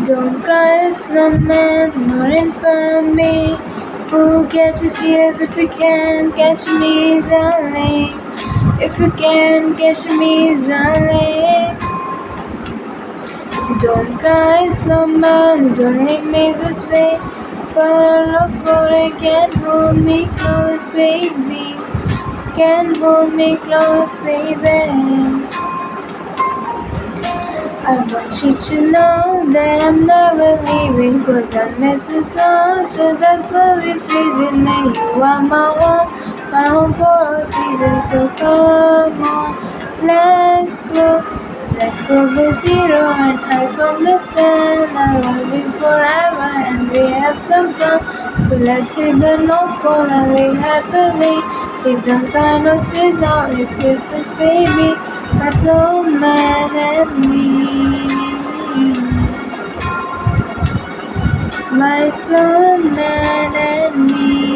Don't cry, snowman, not in front of me. Who catches tears if you can catch me, darling? If you can catch me, darling. Don't cry, snowman, don't leave me this way. For all of what I can hold me close, baby. Can hold me close, baby. I want you to know that I'm never leaving, 'cause I miss the sun, so that's why we're freezing. And you are my home for all seasons. So come on, let's go to zero and hide from the sun. I love you forever and we have some fun. So let's hit the North Pole and live happily. Please don't cry, no tears now, it's Christmas, baby. My soul mad at me. My soul mad at me.